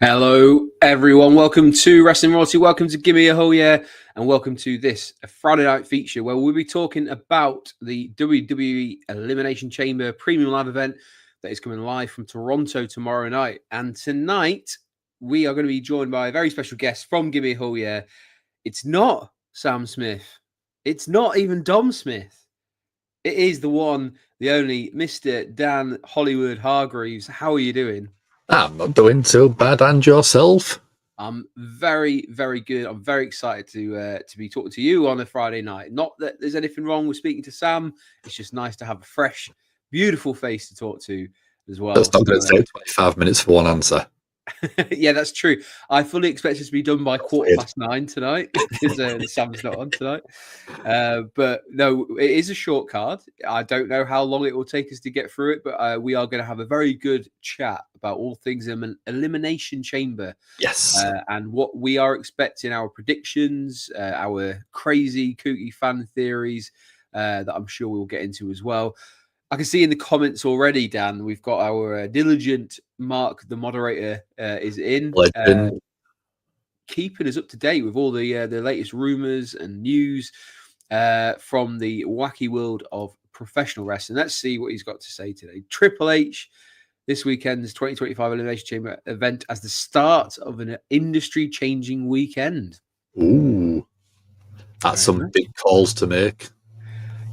Hello, everyone. Welcome to Wrestling Royalty. Welcome to Gimme a Hole Yeah, and welcome to this Friday night feature where we'll be talking about the WWE Elimination Chamber premium live event that is coming live from Toronto tomorrow night. And tonight we are going to be joined by a very special guest from Gimme a Hole Yeah. It's not Sam Smith. It's not even Dom Smith. It is the one, the only Mr. Dan Hollywood Hargreaves. How are you doing? I'm not doing too bad, and yourself? I'm very, very good. I'm very excited to be talking to you on a Friday night. Not that there's anything wrong with speaking to Sam. It's just nice to have a fresh, beautiful face to talk to as well. That's not going to take 25 minutes for one answer. Yeah, that's true. I fully expect it to be done by 9:15 tonight because Sam's not on tonight. But no, it is a short card. I don't know how long it will take us to get through it, but we are going to have a very good chat about all things Elimination Chamber. Yes. And what we are expecting, our predictions, our crazy, kooky fan theories that I'm sure we'll get into as well. I can see in the comments already, Dan, we've got our diligent Mark, the moderator, is in. Keeping us up to date with all the latest rumors and news from the wacky world of professional wrestling. Let's see what he's got to say today. Triple H, this weekend's 2025 Elimination Chamber event as the start of an industry-changing weekend. Ooh, that's some big calls to make.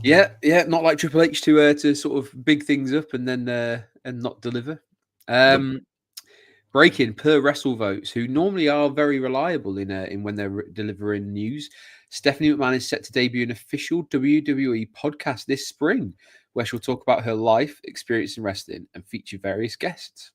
Yeah, not like Triple H to sort of big things up and then and not deliver. Breaking per Wrestle Votes, who normally are very reliable in when they're delivering news. Stephanie McMahon is set to debut an official WWE podcast this spring, where she'll talk about her life, experience in wrestling, and feature various guests.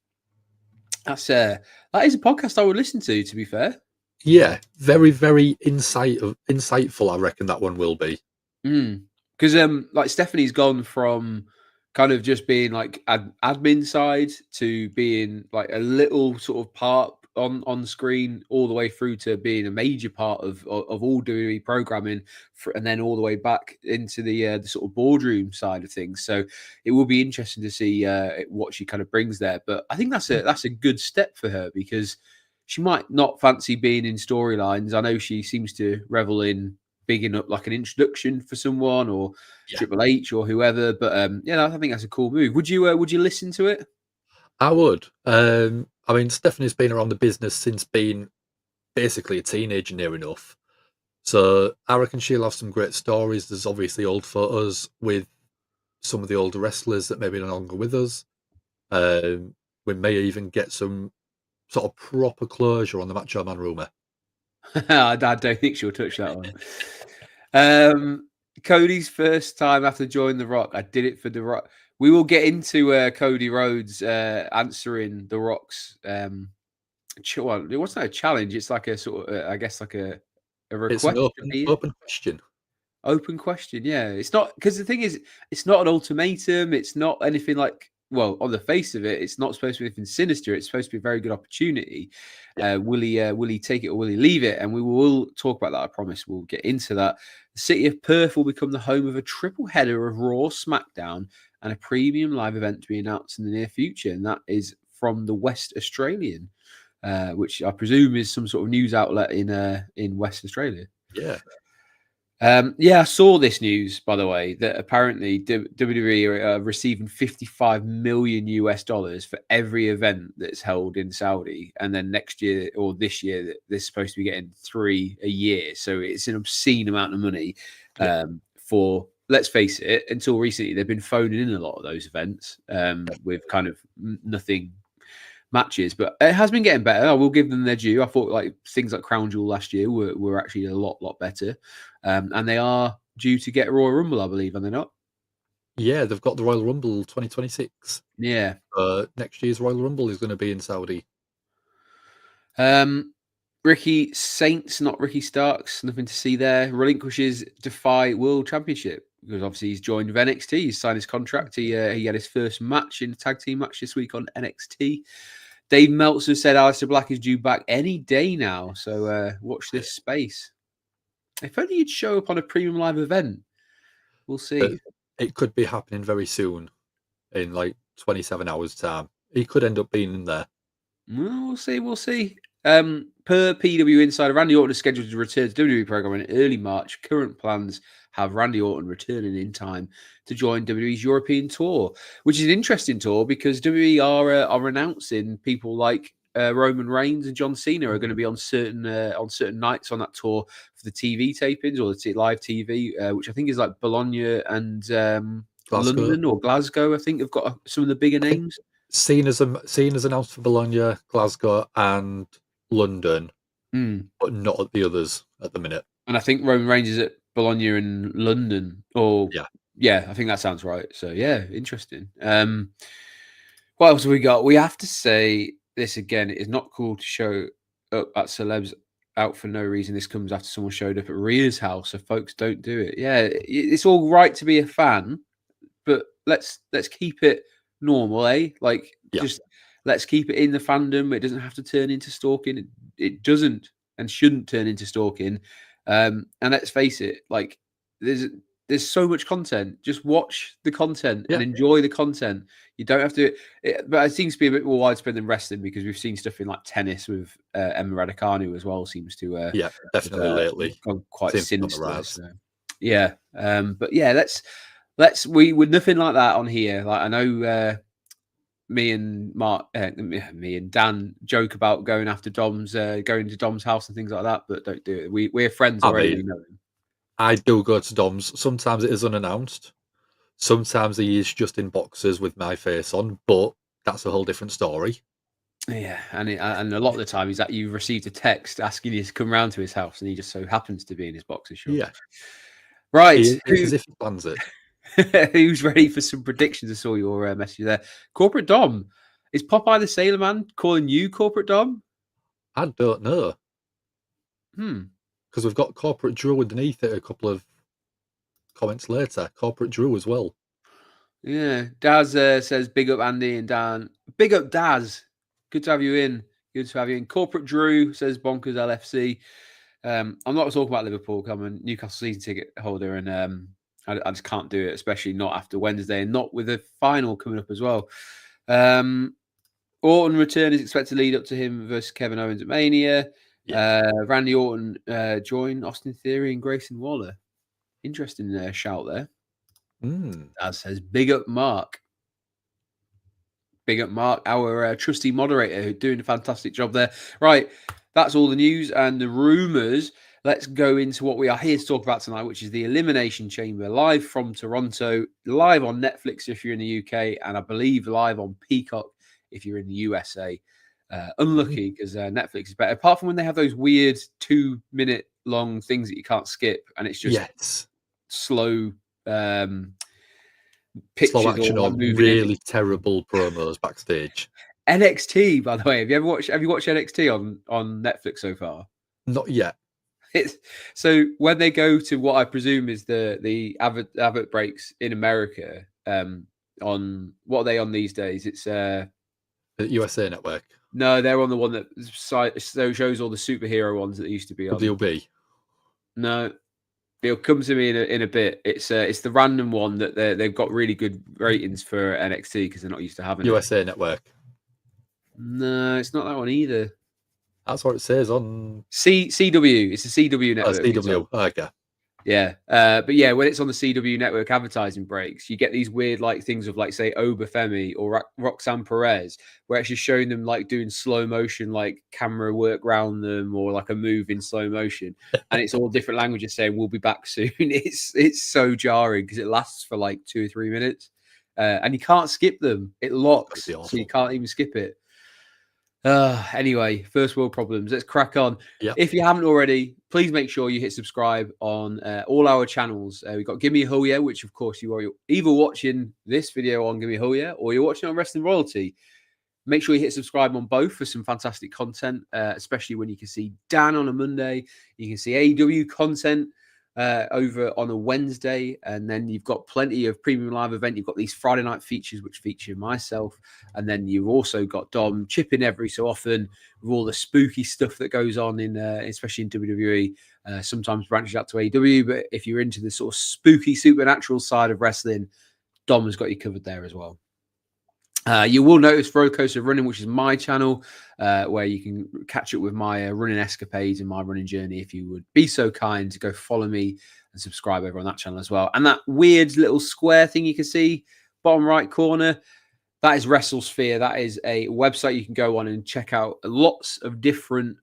That is a podcast I would listen to be fair. Yeah, very, very insightful. I reckon that one will be. Because like Stephanie's gone from kind of just being like admin side to being like a little sort of part on screen, all the way through to being a major part of all WWE programming, and then all the way back into the sort of boardroom side of things. So it will be interesting to see what she kind of brings there. But I think that's a good step for her, because she might not fancy being in storylines. I know she seems to revel in bigging up like an introduction for someone or Triple H or whoever. But I think that's a cool move. Would you listen to it? I would. I mean, Stephanie's been around the business since being basically a teenager near enough. So I reckon she'll have some great stories. There's obviously old photos with some of the older wrestlers that may be no longer with us. We may even get some sort of proper closure on the Macho Man rumor. I don't think she'll touch that one. Cody's first time after joining The Rock. I did it for The Rock. We will get into Cody Rhodes answering The Rock's. It wasn't a challenge. It's like a sort of, I guess, like a request. It's an open question. Open question, yeah. It's not, because the thing is, it's not an ultimatum. It's not anything like, well, on the face of it, it's not supposed to be anything sinister. It's supposed to be a very good opportunity. Will he take it or will he leave it? And we will talk about that. I promise. We'll get into that. The city of Perth will become the home of a triple header of Raw, SmackDown, and a premium live event to be announced in the near future. And that is from the West Australian, which I presume is some sort of news outlet in West Australia. Yeah. I saw this news, by the way, that apparently WWE are receiving $55 million for every event that's held in Saudi, and then next year or this year they're supposed to be getting 3 a year. So it's an obscene amount of money for. Let's face it, until recently they've been phoning in a lot of those events with kind of nothing matches, but it has been getting better. I will give them their due. I thought like things like Crown Jewel last year were actually a lot better, and they are due to get Royal Rumble, I believe, are they not? Yeah, they've got the Royal Rumble 2026. Yeah. Next year's Royal Rumble is going to be in Saudi. Ricky Saints, not Ricky Starks, nothing to see there. Relinquishes Defy World Championship because obviously he's joined with NXT. He's signed his contract. He had his first match in the tag team match this week on NXT. Dave Meltzer said Aleister Black is due back any day now, so watch this space. If only he'd show up on a premium live event. We'll see. It could be happening very soon, in like 27 hours' time. He could end up being in there. Well, we'll see. Per PW Insider, Randy Orton is scheduled to return to WWE program in early March. Current plans have Randy Orton returning in time to join WWE's European tour, which is an interesting tour because WWE are announcing people like Roman Reigns and John Cena are going to be on certain nights on that tour for the TV tapings or the live TV, which I think is like Bologna and Glasgow. London or Glasgow. I think have got some of the bigger names. Cena's announced for Bologna, Glasgow, and London, but not at the others at the minute. And I think Roman Reigns is at Bologna in London. Or yeah, I think that sounds right. So yeah, interesting. What else have we got? We have to say this again. It is not cool to show up at celebs out for no reason. This comes after someone showed up at Rhea's house, so folks don't do it. Yeah, it's all right to be a fan, but let's keep it normal, eh? Like just let's keep it in the fandom. It doesn't have to turn into stalking. It doesn't and shouldn't turn into stalking. And let's face it, like there's so much content. Just watch the content and enjoy the content. You don't have to. But it seems to be a bit more widespread than wrestling because we've seen stuff in like tennis with Emma Raducanu as well. Seems to definitely lately gone quite sinister. So, but with nothing like that on here. Like I know me and Dan joke about going after Dom's, going to Dom's house and things like that, but don't do it. We're friends already. We know him. I do go to Dom's. Sometimes it is unannounced. Sometimes he is just in boxes with my face on, but that's a whole different story. Yeah, and a lot of the time is that you received a text asking you to come round to his house, and he just so happens to be in his boxer shorts. Yeah, right. It's as if he plans it. Who's ready for some predictions? I saw your message there. Corporate Dom, is Popeye the Sailor Man calling you Corporate Dom? I don't know. Because we've got Corporate Drew underneath it a couple of comments later. Corporate Drew as well. Yeah, Daz says big up Andy and Dan. Big up Daz. Good to have you in. Good to have you in. Corporate Drew says bonkers LFC. I'm not talking about Liverpool. I'm a Newcastle season ticket holder, and I just can't do it, especially not after Wednesday, and not with the final coming up as well. Orton return is expected to lead up to him versus Kevin Owens at Mania. Randy Orton join Austin Theory and Grayson Waller. Interesting shout there. As says, big up Mark. Big up Mark, our trusty moderator, who's doing a fantastic job there. Right, that's all the news and the rumours. Let's go into what we are here to talk about tonight, which is the Elimination Chamber, live from Toronto, live on Netflix if you're in the UK, and I believe live on Peacock if you're in the USA. Unlucky because Netflix is better. Apart from when they have those weird 2-minute long things that you can't skip, and it's just slow pictures, slow action or really terrible promos backstage. NXT, by the way, have you watched NXT on Netflix so far? Not yet. So when they go to what I presume is the advert breaks in America, on what are they on these days? It's the USA Network. No, they're on the one that shows all the superhero ones that used to be on. WB. No, it'll come to me in a bit. It's the random one that they've got really good ratings for NXT because they're not used to having USA Network. No, it's not that one either. That's what it says on CW. It's the CW network. CW. Okay. Yeah, but yeah, when it's on the CW network advertising breaks, you get these weird like things of like say Obafemi or Roxanne Perez, where it's just showing them like doing slow motion, like camera work around them, or like a move in slow motion, and it's all different languages saying we'll be back soon. It's so jarring because it lasts for like 2 or 3 minutes, and you can't skip them. It locks, so you can't even skip it. Anyway, first world problems. Let's crack on. If you haven't already, please make sure you hit subscribe on all our channels. We've got Gimme a Hell Yeah, which of course you are either watching this video on Gimme a Hell Yeah or you're watching on Wrestling Royalty. Make sure you hit subscribe on both for some fantastic content, especially when you can see Dan on a Monday. You can see AEW content over on a Wednesday, and then you've got plenty of premium live event. You've got these Friday night features which feature myself, and then you've also got Dom chipping every so often with all the spooky stuff that goes on in especially in WWE, sometimes branches out to AEW, but if you're into the sort of spooky supernatural side of wrestling, Dom has got you covered there as well. You will notice Roller Coaster Running, which is my channel, where you can catch up with my running escapades and my running journey. If you would be so kind to go follow me and subscribe over on that channel as well. And that weird little square thing you can see bottom right corner, that is WrestleSphere. That is a website you can go on and check out lots of different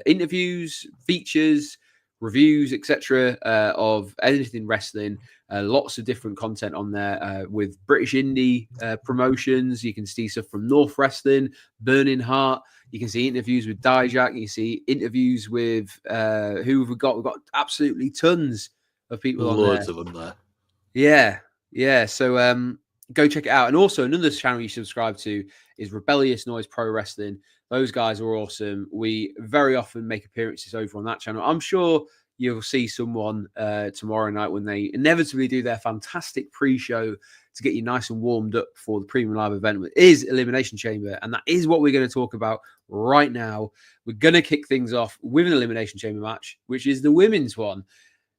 interviews, features, reviews, etc. Of anything wrestling. Lots of different content on there with British indie promotions. You can see stuff from North Wrestling, Burning Heart. You can see interviews with Dijak. You can see interviews with who have we got? We've got absolutely tons of people on there. Loads of them there. Yeah. So go check it out. And also another channel you subscribe to is Rebellious Noise Pro Wrestling. Those guys are awesome. We very often make appearances over on that channel. I'm sure you'll see someone tomorrow night when they inevitably do their fantastic pre-show to get you nice and warmed up for the premium live event, which is Elimination Chamber. And that is what we're going to talk about right now. We're going to kick things off with an Elimination Chamber match, which is the women's one.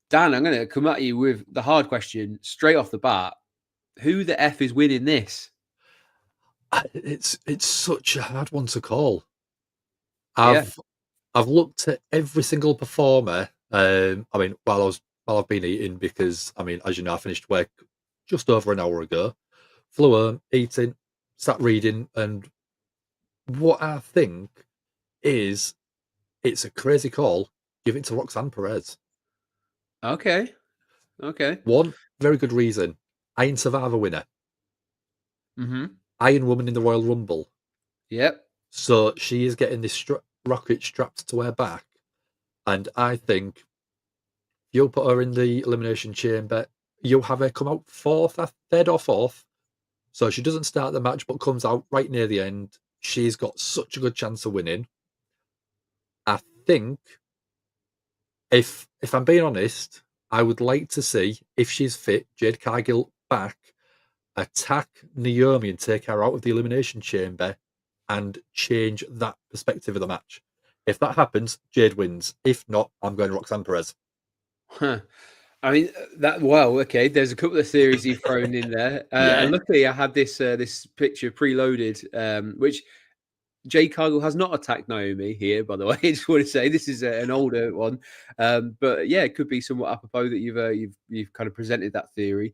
Dan, I'm going to come at you with the hard question straight off the bat. Who the F is winning this? It's such a hard one to call. I've looked at every single performer. I mean, while I've been eating, because I mean, as you know, I finished work just over an hour ago. Flew home, eating, sat reading, and what I think is it's a crazy call. Give it to Roxanne Perez. Okay. One very good reason: Iron Survivor winner, Iron Woman in the Royal Rumble. Yep. So she is getting this rocket strapped to her back, and I think you'll put her in the Elimination Chamber. You'll have her come out third or fourth, so she doesn't start the match but comes out right near the end. She's got such a good chance of winning. I think, if I'm being honest, I would like to see, if she's fit, Jade Cargill back, attack Naomi and take her out of the Elimination Chamber and change that perspective of the match. If that happens, Jade wins. If not, I'm going Roxanne Perez. Huh. I mean, okay. There's a couple of theories you've thrown in there. And luckily, I had this picture preloaded, which Jade Cargill has not attacked Naomi here, by the way. I just want to say this is an older one. But yeah, it could be somewhat apropos that you've kind of presented that theory.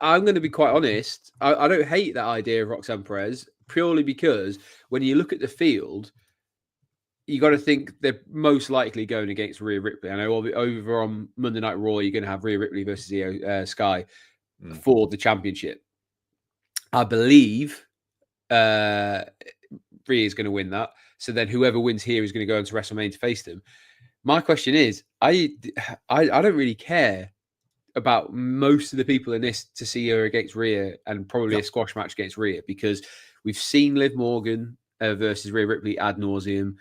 I'm going to be quite honest. I don't hate that idea of Roxanne Perez, purely because when you look at the field, you got to think they're most likely going against Rhea Ripley. I know over on Monday Night Raw, you're going to have Rhea Ripley versus Io Sky for the championship. I believe Rhea is going to win that. So then whoever wins here is going to go into WrestleMania to face them. My question is, I don't really care about most of the people in this to see her against Rhea, and probably a squash match against Rhea, because we've seen Liv Morgan versus Rhea Ripley ad nauseum.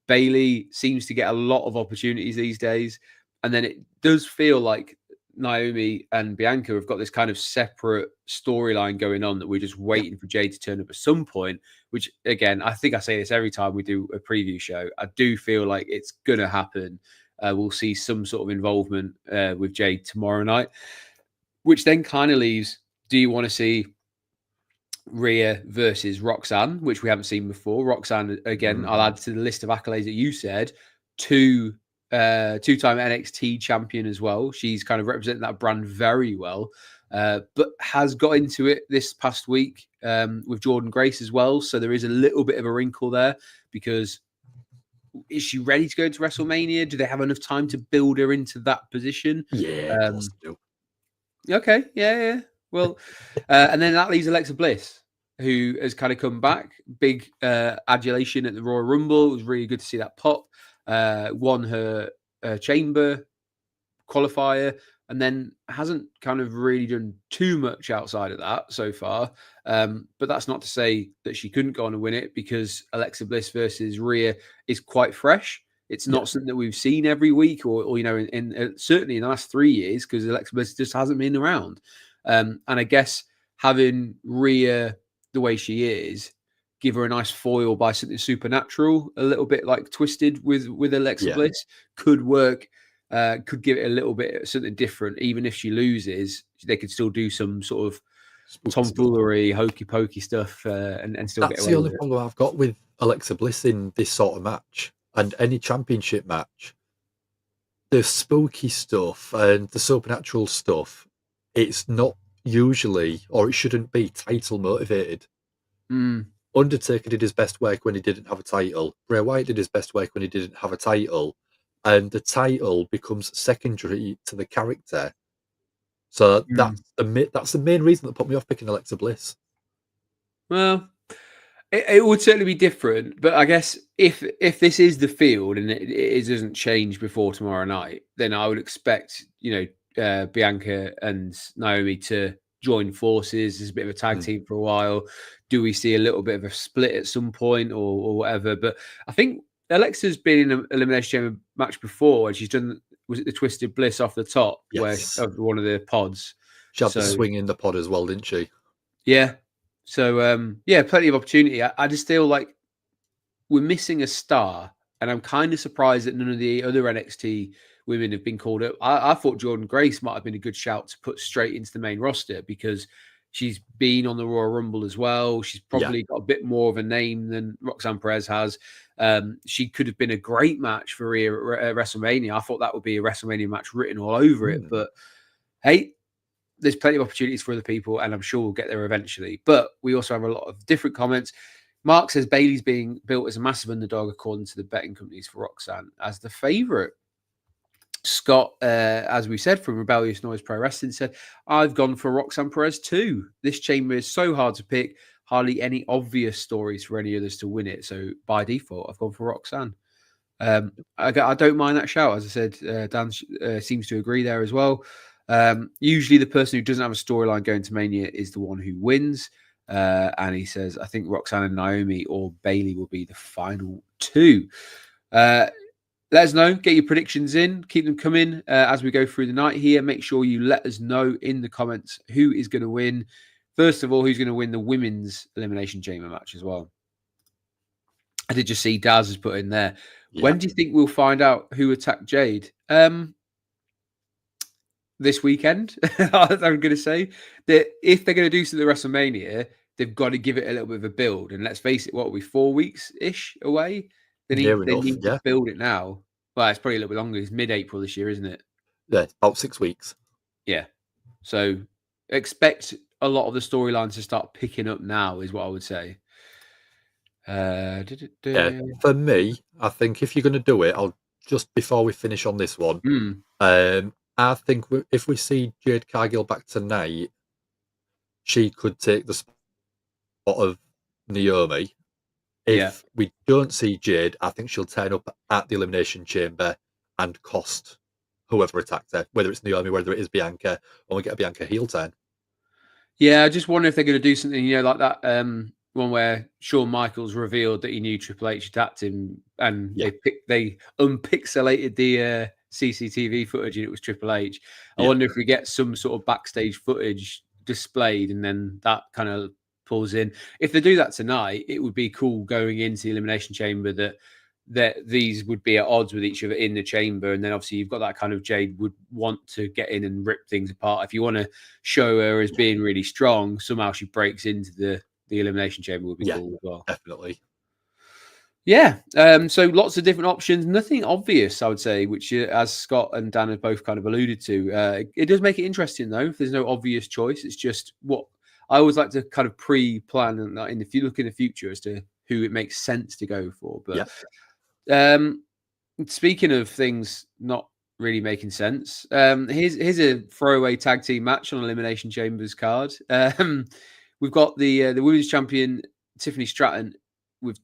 Bayley seems to get a lot of opportunities these days. And then it does feel like Naomi and Bianca have got this kind of separate storyline going on that we're just waiting for Jade to turn up at some point, which, again, I think I say this every time we do a preview show. I do feel like it's going to happen. We'll see some sort of involvement with Jade tomorrow night, which then kind of leaves, do you want to see Rhea versus Roxanne, which we haven't seen before? Roxanne, again, I'll add to the list of accolades that you said, two-time NXT champion as well. She's kind of representing that brand very well, but has got into it this past week with Jordan Grace as well. So there is a little bit of a wrinkle there, because is she ready to go to WrestleMania? Do they have enough time to build her into that position? Yeah, of course they do. Okay, yeah. Well, and then that leaves Alexa Bliss, who has kind of come back. Big adulation at the Royal Rumble. It was really good to see that pop. Won her chamber qualifier, and then hasn't kind of really done too much outside of that so far. But that's not to say that she couldn't go on and win it, because Alexa Bliss versus Rhea is quite fresh. It's not something that we've seen every week, or you know, in certainly in the last 3 years, because Alexa Bliss just hasn't been around. And I guess having Rhea the way she is, give her a nice foil by something supernatural, a little bit like Twisted with Alexa Bliss, could work. Could give it a little bit something different. Even if she loses, they could still do some sort of tomfoolery, hokey pokey stuff, and still get That's away the only with it. problem I've got with Alexa Bliss in this sort of match and any championship match. The spooky stuff and the supernatural stuff, it's not usually, or it shouldn't be, title motivated. Mm. Undertaker did his best work when he didn't have a title. Bray Wyatt did his best work when he didn't have a title. And the title becomes secondary to the character. So that's the main reason that put me off picking Alexa Bliss. Well, it would certainly be different, but I guess if this is the field and it doesn't change before tomorrow night, then I would expect Bianca and Naomi to join forces as a bit of a tag team for a while. Do we see a little bit of a split at some point or whatever? But I think Alexa's been in an Elimination Chamber match before, and she's done, was it the Twisted Bliss off the top, Yes. where of one of the pods. She had the swing in the pod as well, didn't she? Yeah. So plenty of opportunity. I just feel like we're missing a star, and I'm kind of surprised that none of the other NXT women have been called up. I thought Jordan Grace might have been a good shout to put straight into the main roster because she's been on the Royal Rumble as well. She's probably got a bit more of a name than Roxanne Perez has. She could have been a great match for Rhea at WrestleMania. I thought that would be a WrestleMania match written all over it. But hey, there's plenty of opportunities for other people, and I'm sure we'll get there eventually. But we also have a lot of different comments. Mark says Bayley's being built as a massive underdog, according to the betting companies, for Roxanne as the favourite. Scott, as we said, from Rebellious Noise Pro Wrestling, said, I've gone for Roxanne Perez too. This chamber is so hard to pick. Hardly any obvious stories for any others to win it. So by default, I've gone for Roxanne. I don't mind that shout. As I said, Dan seems to agree there as well. Usually the person who doesn't have a storyline going to Mania is the one who wins. And he says, I think Roxanne and Naomi or Bayley will be the final two. Let us know. Get your predictions in. Keep them coming as we go through the night here. Make sure you let us know in the comments who is going to win. First of all, who's going to win the women's Elimination Chamber match as well. I did just see Daz has put in there. Yeah. When do you think we'll find out who attacked Jade? This weekend, I'm going to say that if they're going to do something at WrestleMania, they've got to give it a little bit of a build. And let's face it, what are we, 4 weeks-ish away? They need to build it now. Well, it's probably a little bit longer. It's mid-April this year, isn't it? Yeah, about 6 weeks. Yeah. So expect a lot of the storylines to start picking up now, is what I would say. Yeah, for me, I think if you're going to do it, I'll just before we finish on this one, I think if we see Jade Cargill back tonight, she could take the spot of Naomi. If we don't see Jade, I think she'll turn up at the Elimination Chamber and cost whoever attacked her, whether it's Naomi, whether it is Bianca, or we get a Bianca heel turn. Yeah, I just wonder if they're going to do something, like that one where Shawn Michaels revealed that he knew Triple H attacked him, and they unpixelated the CCTV footage, and it was Triple H. I wonder if we get some sort of backstage footage displayed, and then that kind of pulls in. If they do that tonight, it would be cool going into the Elimination Chamber that these would be at odds with each other in the chamber, and then obviously you've got that kind of Jade would want to get in and rip things apart. If you want to show her as being really strong, somehow she breaks into the Elimination Chamber would be cool as well. Definitely. Yeah. So lots of different options. Nothing obvious, I would say, which, as Scott and Dan have both kind of alluded to, it does make it interesting, though, if there's no obvious choice. It's just what I always like to kind of pre-plan if you look in the future as to who it makes sense to go for. But speaking of things not really making sense, here's a throwaway tag team match on Elimination Chambers card. We've got the women's champion Tiffany Stratton with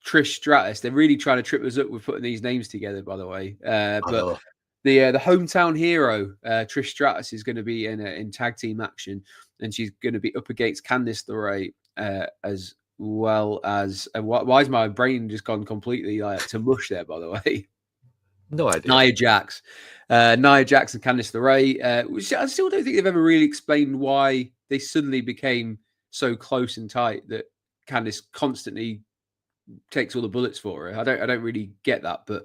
Trish Stratus. They're really trying to trip us up with putting these names together, by the way. But the hometown hero Trish Stratus is going to be in tag team action, and she's going to be up against Candice LeRae as well as. Why is my brain just gone completely to mush there? By the way, no idea. Nia Jax and Candice LeRae, which I still don't think they've ever really explained why they suddenly became so close and tight that Candice constantly takes all the bullets for her. I don't really get that, but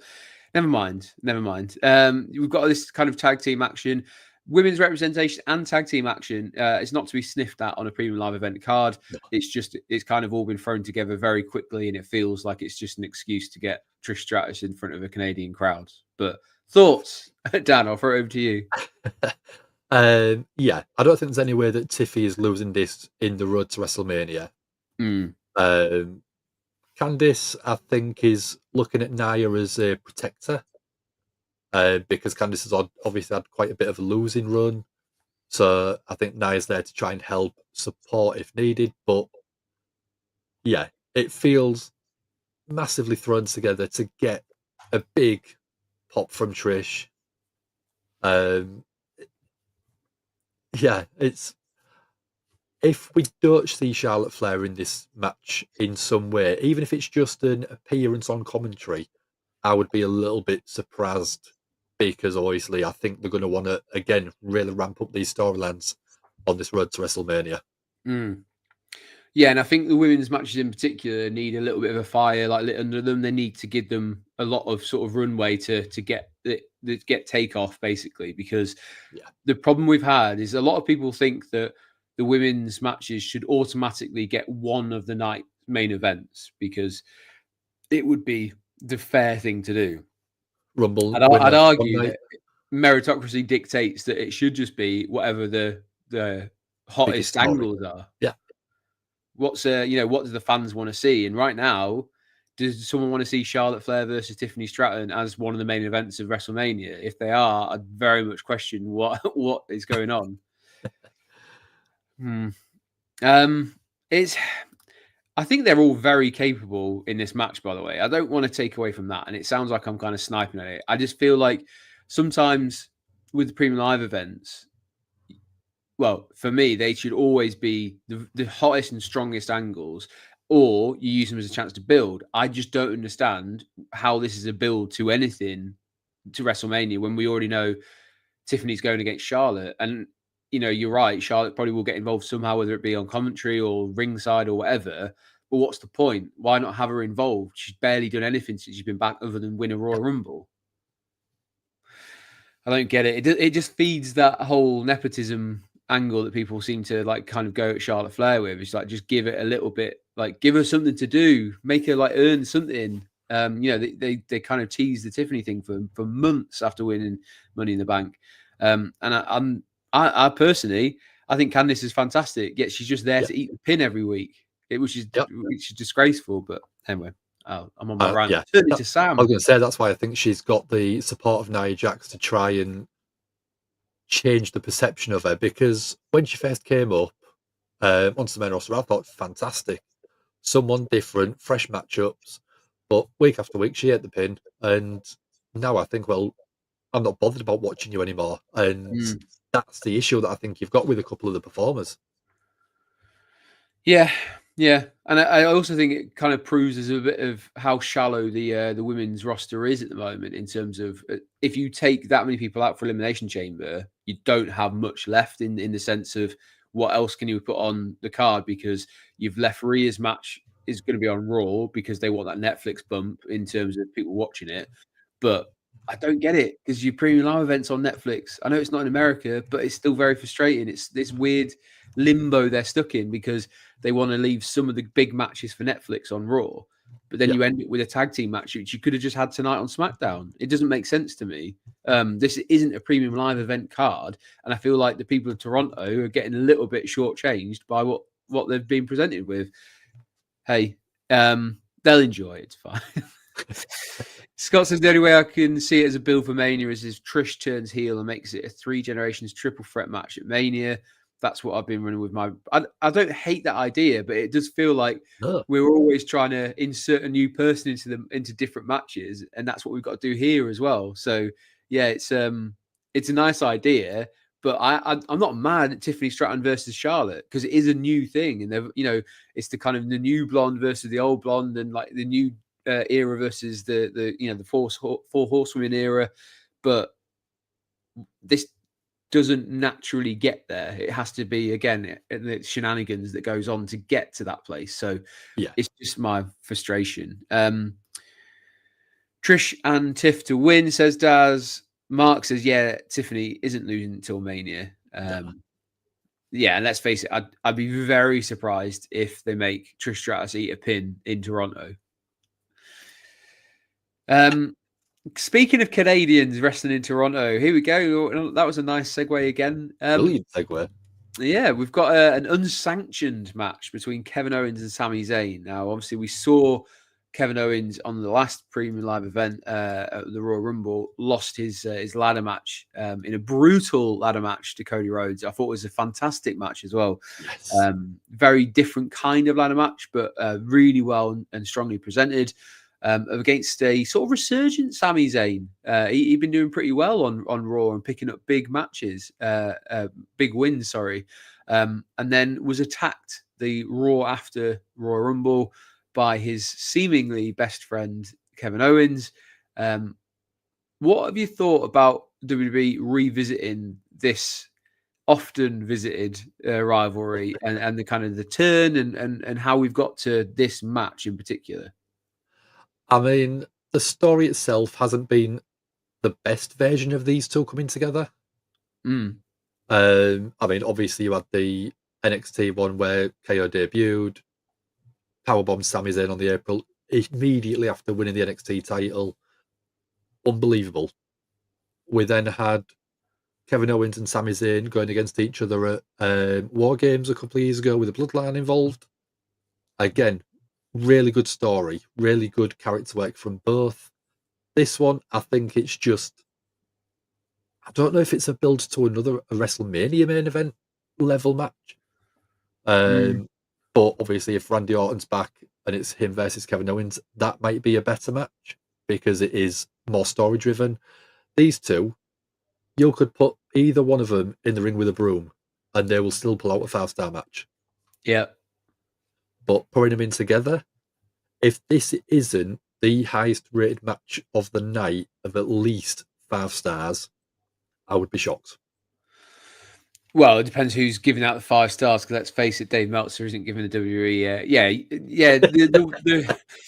never mind. We've got this kind of tag team action. women's representation and tag team action is not to be sniffed at on a premium live event card. No. It's kind of all been thrown together very quickly, and it feels like it's just an excuse to get Trish Stratus in front of a Canadian crowd. But thoughts, Dan? I'll throw it over to you. Yeah, I don't think there's any way that Tiffy is losing this in the road to WrestleMania. Candice, I think, is looking at Nia as a protector because Candice has obviously had quite a bit of a losing run. So I think Nia's there to try and help support if needed. But yeah, it feels massively thrown together to get a big pop from Trish. Yeah, it's if we don't see Charlotte Flair in this match in some way, even if it's just an appearance on commentary, I would be a little bit surprised because obviously I think they're going to want to again really ramp up these storylines on this road to WrestleMania. Yeah, and I think the women's matches in particular need a little bit of a fire like lit under them. They need to give them a lot of sort of runway to get takeoff basically, because the problem we've had is a lot of people think that the women's matches should automatically get one of the night main events because it would be the fair thing to do. Rumble. I'd argue that meritocracy dictates that it should just be whatever the hottest angles are. Yeah. What do the fans want to see? And right now, does someone want to see Charlotte Flair versus Tiffany Stratton as one of the main events of WrestleMania? If they are, I'd very much question what is going on. I think they're all very capable in this match, by the way. I don't want to take away from that. And it sounds like I'm kind of sniping at it. I just feel like sometimes with the premium live events, well, for me, they should always be the hottest and strongest angles, or you use them as a chance to build. I just don't understand how this is a build to anything to WrestleMania when we already know Tiffany's going against Charlotte. And, you're right, Charlotte probably will get involved somehow, whether it be on commentary or ringside or whatever. But what's the point? Why not have her involved? She's barely done anything since she's been back other than win a Royal Rumble. I don't get it. It just feeds that whole nepotism angle that people seem to like kind of go at Charlotte Flair with. It's like, just give it a little bit, like give her something to do, make her like earn something. They kind of teased the Tiffany thing for months after winning Money in the Bank. And I personally, I think Candice is fantastic. Yet she's just there to eat the pin every week, which is disgraceful. But anyway, I'm on my rant. Turn to Sam. I was going to say that's why I think she's got the support of Nia Jax to try and change the perception of her, because when she first came up onto the main roster, I thought fantastic, someone different, fresh matchups, but week after week she ate the pin, and now I think, well, I'm not bothered about watching you anymore, and that's the issue that I think you've got with a couple of the performers. Yeah, and I also think it kind of proves as a bit of how shallow the women's roster is at the moment in terms of if you take that many people out for Elimination Chamber, you don't have much left in the sense of what else can you put on the card, because you've left Rhea's match is going to be on Raw because they want that Netflix bump in terms of people watching it. But I don't get it, because your premium live events on Netflix, I know it's not in America, but it's still very frustrating. It's this weird limbo they're stuck in because they want to leave some of the big matches for Netflix on Raw, but then you end it with a tag team match, which you could have just had tonight on SmackDown. It doesn't make sense to me. This isn't a premium live event card, and I feel like the people of Toronto are getting a little bit shortchanged by what they've been presented with. Hey, they'll enjoy it. It's fine. Scott says the only way I can see it as a build for Mania is if Trish turns heel and makes it a 3 generations triple threat match at Mania. That's what I've been running with I don't hate that idea, but it does feel like we're always trying to insert a new person into different matches, and that's what we've got to do here as well. So yeah, it's a nice idea, but I'm not mad at Tiffany Stratton versus Charlotte, because it is a new thing, and it's the kind of the new blonde versus the old blonde, and like the new era versus the four horsewomen era, but this doesn't naturally get there. It has to be, again, the shenanigans that goes on to get to that place. So it's just my frustration. Trish and Tiff to win, says Daz. Mark says, yeah, Tiffany isn't losing until Mania. Nah. Yeah, and let's face it, I'd be very surprised if they make Trish Stratus eat a pin in Toronto. Speaking of Canadians wrestling in Toronto, here we go. That was a nice segue again. Brilliant segue. Yeah, we've got an unsanctioned match between Kevin Owens and Sami Zayn. Now, obviously, we saw Kevin Owens on the last premium live event at the Royal Rumble lost his ladder match in a brutal ladder match to Cody Rhodes. I thought it was a fantastic match as well. Yes. Very different kind of ladder match, but really well and strongly presented. Against a sort of resurgent Sami Zayn. He'd been doing pretty well on Raw and picking up big matches, big wins, sorry. And then was attacked the Raw after Royal Rumble by his seemingly best friend, Kevin Owens. What have you thought about WWE revisiting this often visited rivalry and the kind of the turn and how we've got to this match in particular? I mean, the story itself hasn't been the best version of these two coming together. Mm. I mean, obviously you had the NXT one where KO debuted, powerbombed Sami Zayn on the April immediately after winning the NXT title. Unbelievable. We then had Kevin Owens and Sami Zayn going against each other at War Games a couple of years ago with the Bloodline involved. Again, really good story, really good character work from both. This one, I think it's just, I don't know if it's a build to another WrestleMania main event level match. But obviously, if Randy Orton's back and it's him versus Kevin Owens, that might be a better match because it is more story driven. These two, you could put either one of them in the ring with a broom and they will still pull out a 5-star match. Yeah. But putting them in together, if this isn't the highest rated match of the night of at least 5 stars, I would be shocked. Well, it depends who's giving out the 5 stars. Because let's face it, Dave Meltzer isn't giving the WWE.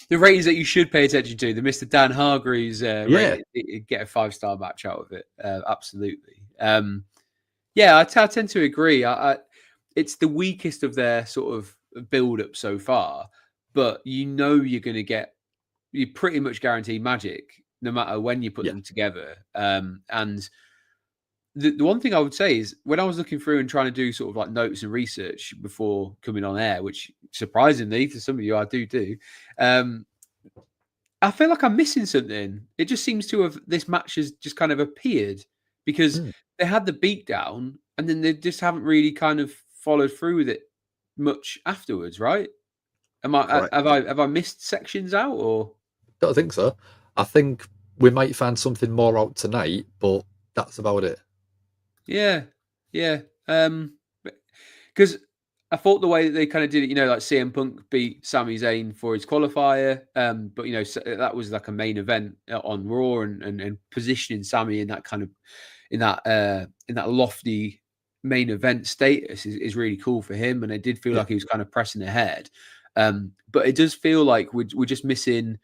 The ratings that you should pay attention to. The Mr. Dan Hargreaves rating, get a 5-star match out of it. Absolutely. I tend to agree. It's the weakest of their sort of build up so far, but you're going to get, you pretty much guarantee magic no matter when you put them together. And the one thing I would say is when I was looking through and trying to do sort of like notes and research before coming on air, which surprisingly for some of you I do, I feel like I'm missing something. It just seems to have, this match has just kind of appeared because they had the beatdown and then they just haven't really kind of followed through with it much afterwards, right? Have I missed sections out or? Don't think so. I think we might find something more out tonight, but that's about it. Yeah. Because I thought the way that they kind of did it, like CM Punk beat Sami Zayn for his qualifier, but that was like a main event on Raw and positioning Sami in that kind of in that lofty main event status is really cool for him, and it did feel like he was kind of pressing ahead. But it does feel like we're just missing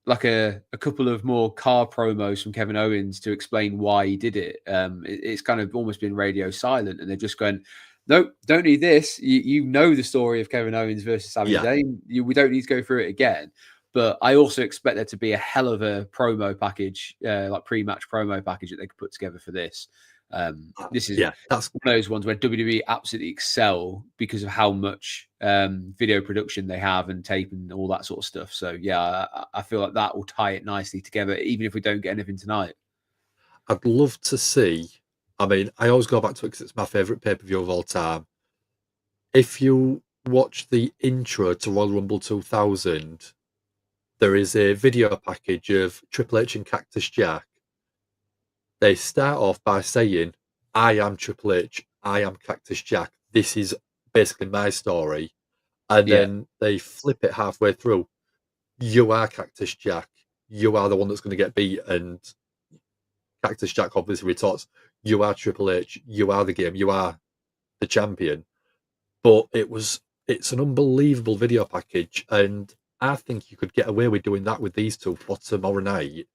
like a couple of more car promos from Kevin Owens to explain why he did it. It's kind of almost been radio silent, and they're just going, nope, don't need this. You know the story of Kevin Owens versus Sami Zayn. We don't need to go through it again. But I also expect there to be a hell of a promo package, like pre-match promo package that they could put together for this. This is that's one of those ones where WWE absolutely excel because of how much video production they have and tape and all that sort of stuff. So I feel like that will tie it nicely together, even if we don't get anything tonight. I'd love to see. I mean, I always go back to it because it's my favourite pay-per-view of all time. If you watch the intro to Royal Rumble 2000, there is a video package of Triple H and Cactus Jack. They start off by saying, I am Triple H, I am Cactus Jack. This is basically my story. And then they flip it halfway through. You are Cactus Jack. You are the one that's going to get beat. And Cactus Jack obviously retorts, you are Triple H. You are the game. You are the champion. But it's an unbelievable video package. And I think you could get away with doing that with these two for tomorrow night.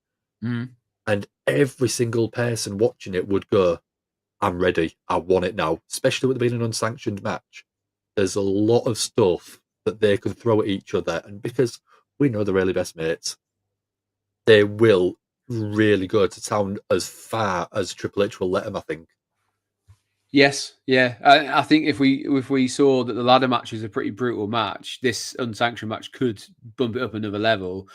And every single person watching it would go, I'm ready. I want it now. Especially with it being an unsanctioned match. There's a lot of stuff that they can throw at each other. And because we know they're really best mates, they will really go to town as far as Triple H will let them, I think. Yes, yeah. I think if we saw that the ladder match is a pretty brutal match, this unsanctioned match could bump it up another level.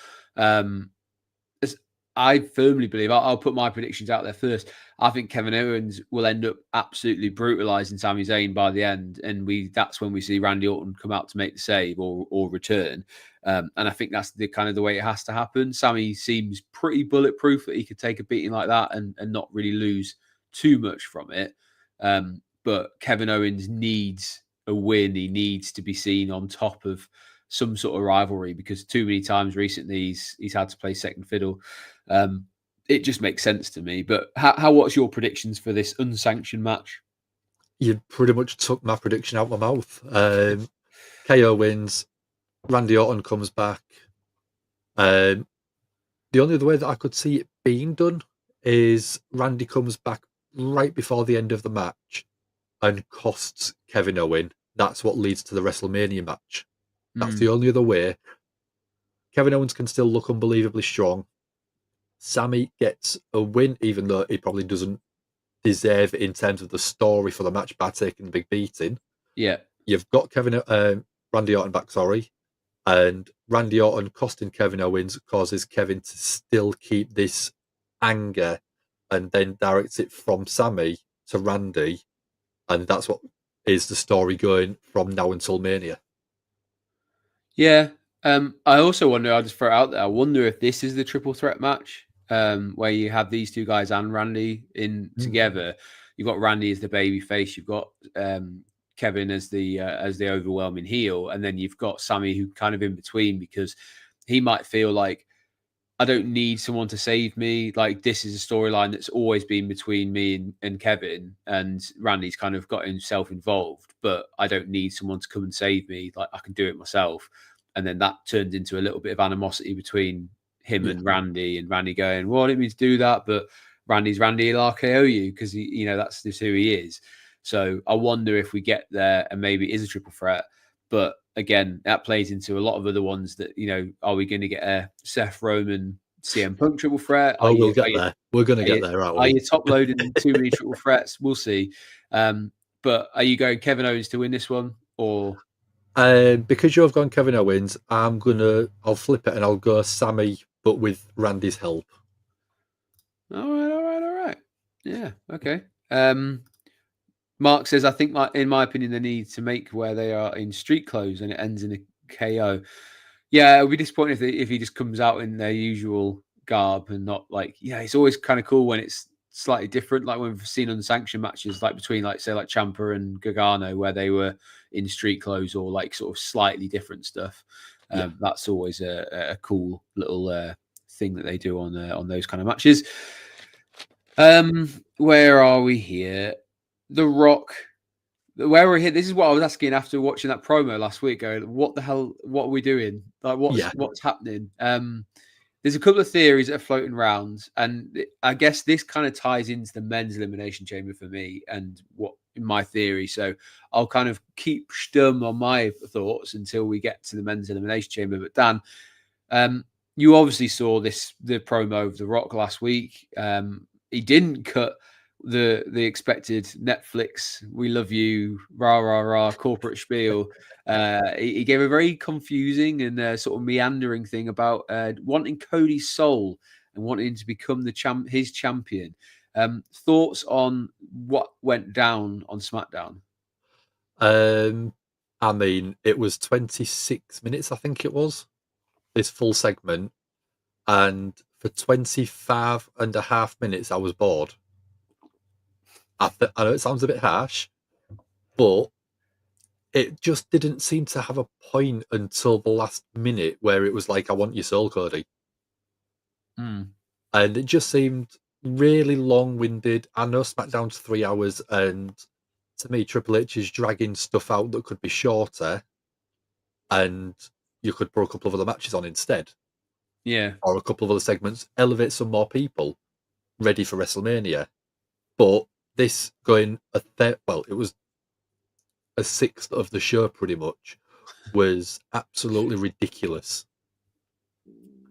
I firmly believe I'll put my predictions out there first. I think Kevin Owens will end up absolutely brutalizing Sami Zayn by the end, and that's when we see Randy Orton come out to make the save or return. And I think that's the kind of the way it has to happen. Sami seems pretty bulletproof that he could take a beating like that and not really lose too much from it. But Kevin Owens needs a win. He needs to be seen on top of some sort of rivalry because too many times recently he's had to play second fiddle. It just makes sense to me. But what's your predictions for this unsanctioned match? You pretty much took my prediction out of my mouth. KO wins. Randy Orton comes back. The only other way that I could see it being done is Randy comes back right before the end of the match and costs Kevin Owens. That's what leads to the WrestleMania match. That's the only other way. Kevin Owens can still look unbelievably strong. Sami gets a win, even though he probably doesn't deserve it in terms of the story for the match by taking the big beating. Yeah. You've got Randy Orton back, and Randy Orton costing Kevin Owens causes Kevin to still keep this anger and then directs it from Sami to Randy, and that's what is the story going from now until Mania. Yeah. I also wonder, I'll just throw it out there, I wonder if this is the triple threat match where you have these two guys and Randy in together. You've got Randy as the baby face, you've got Kevin as the overwhelming heel, and then you've got Sami who kind of in between because he might feel like I don't need someone to save me. Like this is a storyline that's always been between me and Kevin, and Randy's kind of got himself involved, but I don't need someone to come and save me. Like I can do it myself. And then that turned into a little bit of animosity between him and Randy going, well, I didn't mean to do that, but Randy's Randy, he'll RKO you because that's just who he is. So I wonder if we get there and maybe it is a triple threat. But again, that plays into a lot of other ones that, are we going to get a Seth Roman CM Punk triple threat? We'll get there. We're going to get there, aren't we? Are you top loading too many triple threats? We'll see. But are you going Kevin Owens to win this one or? Because you've gone Kevin Owens, I'll flip it and I'll go Sami, but with Randy's help. All right. Yeah, okay. Mark says, I think, in my opinion, they need to make where they are in street clothes and it ends in a KO. Yeah, it'll be disappointing if he just comes out in their usual garb and not like, it's always kind of cool when it's slightly different. Like when we've seen unsanctioned matches, like between like Ciampa and Gargano, where they were in street clothes or like sort of slightly different stuff. That's always a cool little thing that they do on those kind of matches. Where are we here? The Rock. Where we're here, this is what I was asking after watching that promo last week. Going, what the hell? What are we doing? Like, what's happening? There's a couple of theories that are floating around, and I guess this kind of ties into the men's elimination chamber for me and what in my theory. So I'll kind of keep stum on my thoughts until we get to the men's elimination chamber. But Dan, you obviously saw the promo of The Rock last week. He didn't cut the expected Netflix "we love you" rah rah rah corporate spiel. He gave a very confusing and sort of meandering thing about wanting Cody's soul and wanting to become his champion. Thoughts on what went down on SmackDown? I mean, it was 26 minutes, I think it was, this full segment, and for 25 and a half minutes I was bored. I know it sounds a bit harsh, but it just didn't seem to have a point until the last minute where it was like, I want your soul, Cody. And it just seemed really long-winded. I know SmackDown's 3 hours, and to me, Triple H is dragging stuff out that could be shorter, and you could put a couple of other matches on instead. Yeah. Or a couple of other segments, elevate some more people. ready for WrestleMania. But this going it was a sixth of the show pretty much, was absolutely ridiculous.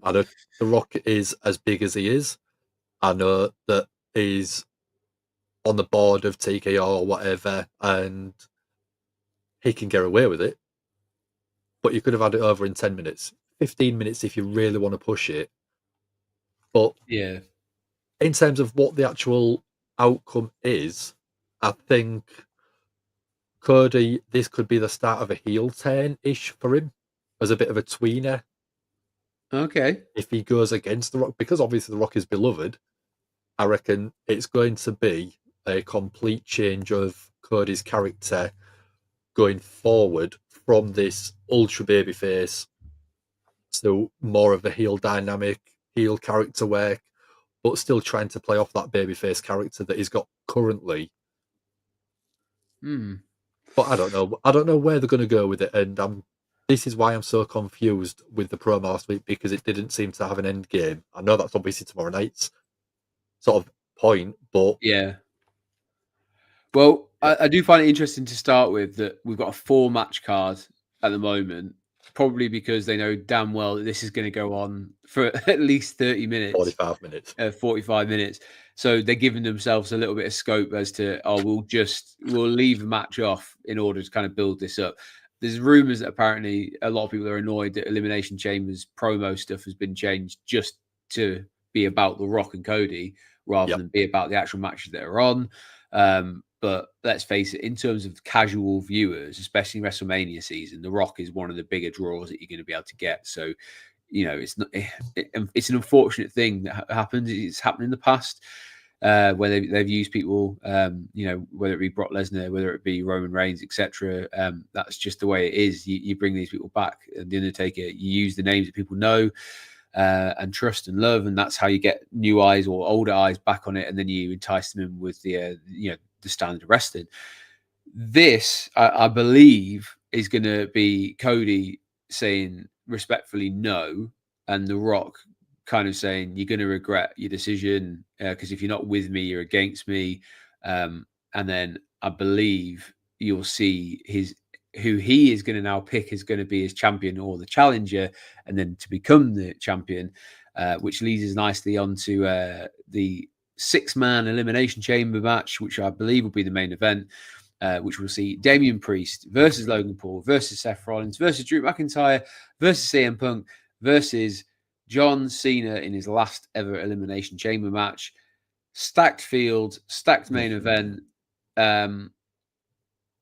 I know The Rock is as big as he is. I know that he's on the board of TKO or whatever, and he can get away with it. But you could have had it over in 10 minutes, 15 minutes if you really want to push it. But Yeah. in terms of what the actual outcome is, I think Cody, this could be the start of a heel turn-ish for him as a bit of a tweener. Okay. If he goes against The Rock, because obviously The Rock is beloved, I reckon it's going to be a complete change of Cody's character going forward from this ultra babyface to more of a heel dynamic, heel character work, but still trying to play off that babyface character that he's got currently. But I don't know. I don't know where they're going to go with it, and this is why I'm so confused with the promo last week, because it didn't seem to have an end game. I know that's obviously tomorrow night's sort of point, but Yeah. Well, yeah, I do find it interesting to start with that we've got a 4-match card at the moment, probably because they know damn well that this is going to go on for at least 30 minutes, 45 minutes. 45 minutes. So they're giving themselves a little bit of scope as to, we'll leave the match off in order to kind of build this up. There's rumors that apparently a lot of people are annoyed that Elimination Chamber's promo stuff has been changed just to be about The Rock and Cody rather than be about the actual matches that are on. But let's face it, in terms of casual viewers, especially WrestleMania season, The Rock is one of the bigger draws that you're going to be able to get. So, it's not. It's an unfortunate thing that happens. It's happened in the past where they've used people. Whether it be Brock Lesnar, whether it be Roman Reigns, etc. That's just the way it is. You bring these people back. And The Undertaker, you use the names that people know and trust and love, and that's how you get new eyes or older eyes back on it, and then you entice them in with the standard of wrestling. This, I believe, is going to be Cody saying respectfully no, and The Rock kind of saying you're going to regret your decision because if you're not with me, you're against me. And then I believe you'll see who he is going to now pick is going to be his champion or the challenger, and then to become the champion, which leads us nicely onto the 6-man Elimination Chamber match, which I believe will be the main event, which will see Damian Priest versus Logan Paul versus Seth Rollins versus Drew McIntyre versus CM Punk versus John Cena in his last ever Elimination Chamber match. Stacked field, stacked main event.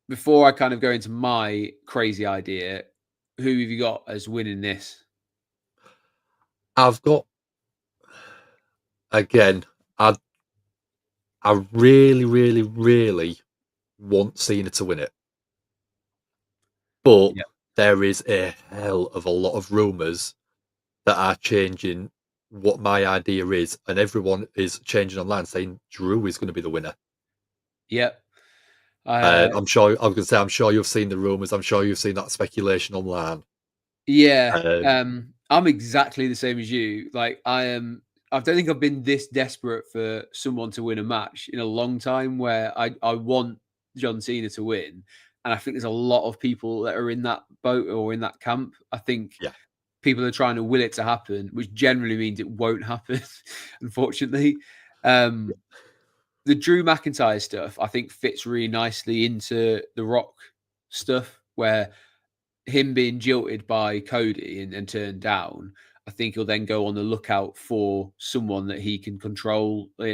Before I kind of go into my crazy idea, who have you got as winning this? I've got, again, I really, really, really want Cena to win it. But there is a hell of a lot of rumours that are changing what my idea is, and everyone is changing online saying Drew is going to be the winner. Yep. I'm sure you've seen the rumours. I'm sure you've seen that speculation online. Yeah. I'm exactly the same as you. Like I am. I don't think I've been this desperate for someone to win a match in a long time where I want John Cena to win. And I think there's a lot of people that are in that boat or in that camp. I think people are trying to will it to happen, which generally means it won't happen, unfortunately. The Drew McIntyre stuff, I think, fits really nicely into the Rock stuff, where him being jilted by Cody and turned down, I think he'll then go on the lookout for someone that he can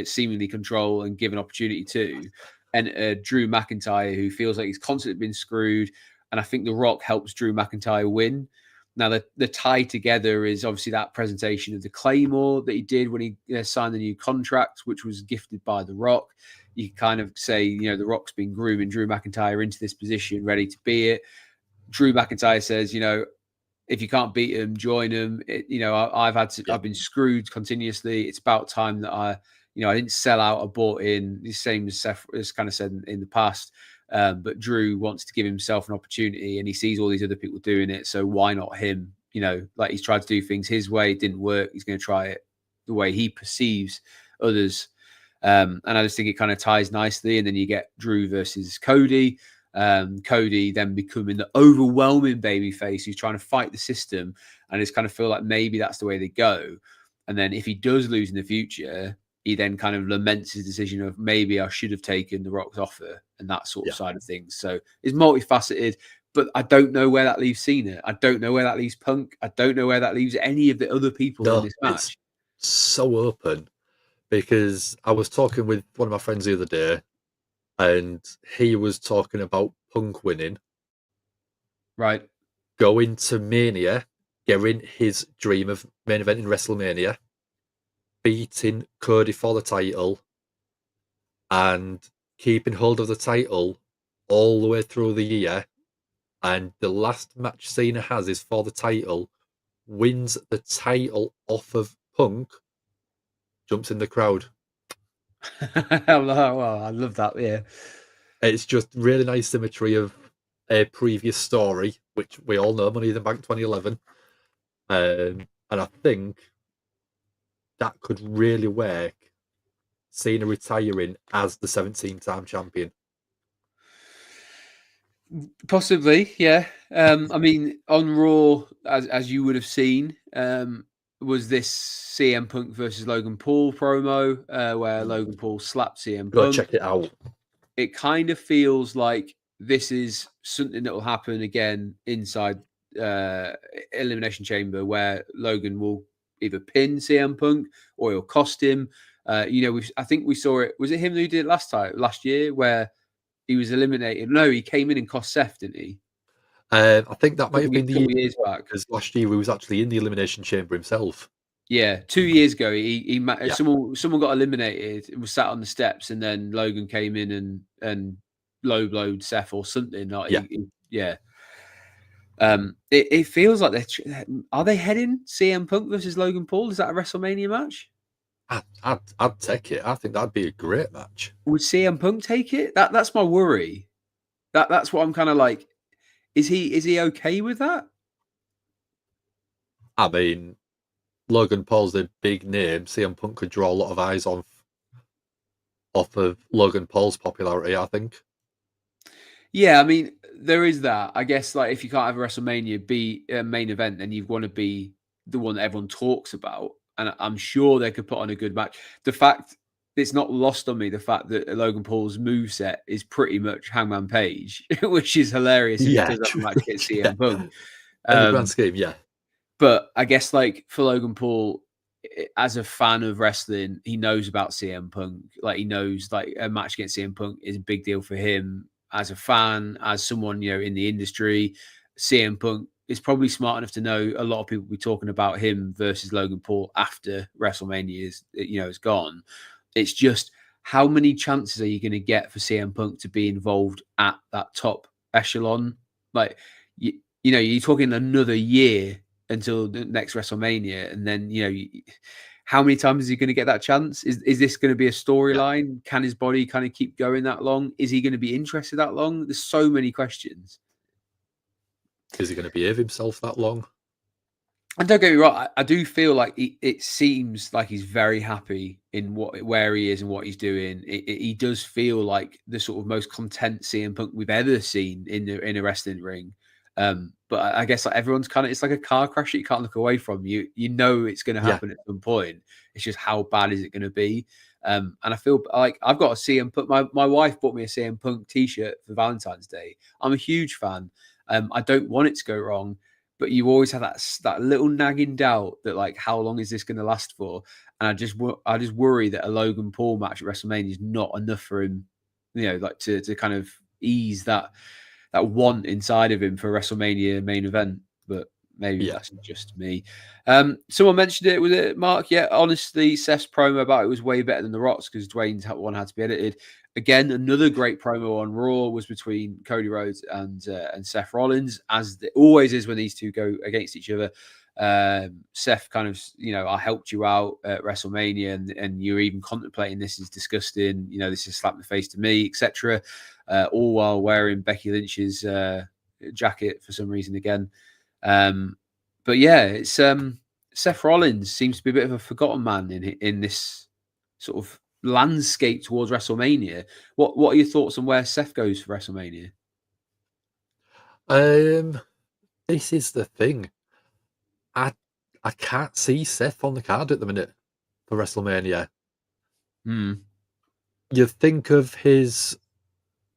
seemingly control and give an opportunity to. And Drew McIntyre, who feels like he's constantly been screwed. And I think The Rock helps Drew McIntyre win. Now, the tie together is obviously that presentation of the Claymore that he did when he signed the new contract, which was gifted by The Rock. You kind of say, The Rock's been grooming Drew McIntyre into this position, ready to be it. Drew McIntyre says, if you can't beat him, join him. I've been screwed continuously. It's about time that I didn't sell out. I bought in. The same as Seth has kind of said in the past. But Drew wants to give himself an opportunity, and he sees all these other people doing it. So why not him? Like he's tried to do things his way, it didn't work. He's going to try it the way he perceives others And I just think it kind of ties nicely. And then you get Drew versus Cody. Cody then becoming the overwhelming babyface who's trying to fight the system, and it's kind of feel like maybe that's the way they go. And then if he does lose in the future, he then kind of laments his decision of maybe I should have taken The Rock's offer and that sort of side of things. So it's multifaceted, but I don't know where that leaves Cena. I don't know where that leaves Punk. I don't know where that leaves any of the other people in this match. It's so open, because I was talking with one of my friends the other day, and he was talking about Punk winning, right, going to Mania, getting his dream of main event in WrestleMania, beating Cody for the title, and keeping hold of the title all the way through the year. And the last match Cena has is for the title, wins the title off of Punk, jumps in the crowd. Well, I love that. Yeah, It's just really nice symmetry of a previous story, which we all know, Money in the Bank 2011. And I think that could really work, Cena retiring as the 17-time champion. possibly. Yeah. I mean, on Raw, as you would have seen, was this CM Punk versus Logan Paul promo where Logan Paul slapped CM Go Punk. check it out. It kind of feels like this is something that will happen again inside Elimination Chamber, where Logan will either pin CM Punk or he'll cost him. I think we saw it. Was it him who did it last year, where he was eliminated? No, he came in and cost Seth, didn't he? I think that might have been the year, years back, because last year he was actually in the Elimination Chamber himself. Yeah, 2 years ago, someone got eliminated. It was sat on the steps, and then Logan came in and low blowed Seth or something. It feels like are they heading CM Punk versus Logan Paul? Is that a WrestleMania match? I'd take it. I think that'd be a great match. Would CM Punk take it? That's my worry. That's what I'm kind of like. Is he okay with that? I mean, Logan Paul's a big name. CM Punk could draw a lot of eyes off of Logan Paul's popularity, I think. Yeah, I mean, there is that. I guess, like, if you can't have a WrestleMania be a main event, then you want to be the one that everyone talks about. And I'm sure they could put on a good match. The fact it's not lost on me, the fact that Logan Paul's moveset is pretty much Hangman Page, which is hilarious if he does have a match against CM Punk. In the grand scheme, yeah. But I guess, like, for Logan Paul, as a fan of wrestling, he knows about CM Punk. Like, he knows, like, a match against CM Punk is a big deal for him. As a fan, as someone, in the industry, CM Punk is probably smart enough to know a lot of people will be talking about him versus Logan Paul after WrestleMania is gone. It's just, how many chances are you going to get for CM Punk to be involved at that top echelon? Like, you're talking another year until the next WrestleMania, and then how many times is he going to get that chance? Is this going to be a storyline? Can his body kind of keep going that long? Is he going to be interested that long? There's so many questions. Is he going to behave himself that long? And don't get me wrong, I do feel like it seems like he's very happy in where he is and what he's doing. He does feel like the sort of most content CM Punk we've ever seen in a wrestling ring. But I guess, like, everyone's kind of, it's like a car crash that you can't look away from. You know it's going to happen at some point. It's just, how bad is it going to be? And I feel like I've got a CM Punk. My wife bought me a CM Punk t-shirt for Valentine's Day. I'm a huge fan. I don't want it to go wrong, but you always have that little nagging doubt that, like, how long is this going to last for? And I just worry that a Logan Paul match at WrestleMania is not enough for him, like to kind of ease that want inside of him for a WrestleMania main event. But maybe that's just me. Someone mentioned it. Was it Mark? Yeah, honestly, Seth's promo about it was way better than The Rock's, because Dwayne's one had to be edited. Again, another great promo on Raw was between Cody Rhodes and Seth Rollins, as it always is when these two go against each other. Seth kind of, I helped you out at WrestleMania, and you're even contemplating this is disgusting. This is a slap in the face to me, etc. All while wearing Becky Lynch's jacket for some reason again. But yeah, it's Seth Rollins seems to be a bit of a forgotten man in this sort of landscape towards WrestleMania. What are your thoughts on where Seth goes for WrestleMania? This is the thing. I I can't see Seth on the card at the minute for WrestleMania. Hmm. You think of his